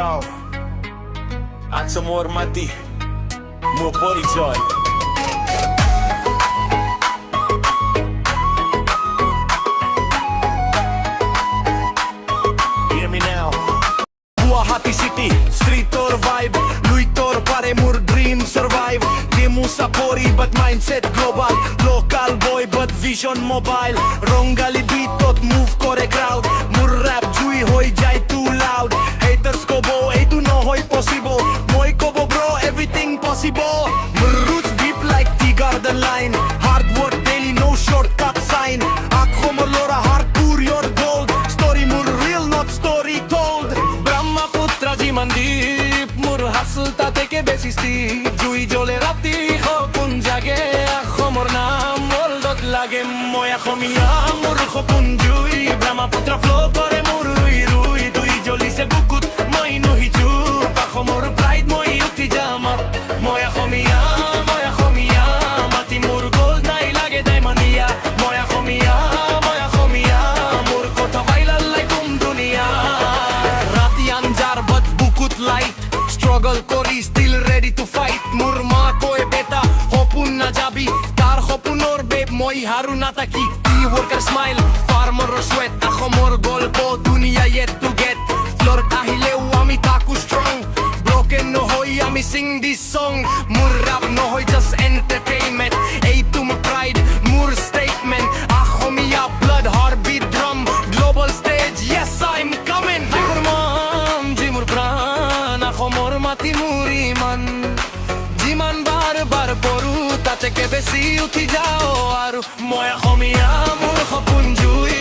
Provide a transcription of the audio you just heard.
যাও আছো মোর মাটি মোর পরিচয় Hear me now Guwahati City Street or vibe Lui tor pare moor dream survive Gemu sapori but mindset global Local boy but vision mobile Rongali beat tot move kore crowd Moor rap jui hoi jai too loud Haters kobo ei tu no hoi possible Moi kobo bro everything possible Moor roots deep like tea garden line Hard work daily no shortcut sign Akho moor lora hardcore your gold Story moor real not story told Brahmaputra jimandip Moor hustle ta teke beshi steep Jui jole rati khopun jage Akho moor naam oldot lage Moi Axomiya moor khopun jui Brahmaputra flow kore moor rui rui Dui joli se bukut moi no hiju Akho moor pride moi uthi jama Moi Axomiya Mati moor gold nai lage diamondia Moi Axomiya moor kotha viral like dunia Rati anjar but bukut light Struggle kori still ready to fight Moor ma koe beta hopun na jabi Tar hopun orbe moi haru na taki Tea worker smile farmer sweat Akho moor golpo dunia yet to get Flor tahileu ami taku strong Broken no hoy ami sing this song Moor rap no hoy just entertainment Ei tum pride moor statement Axomiya blood heartbeat drum Global stage yes I'm coming Moor mam jimur pran Akho moor mati muri man Jiman bar bar boru tate ke besi uthi jao aru Moi Axomiya moor khopun jui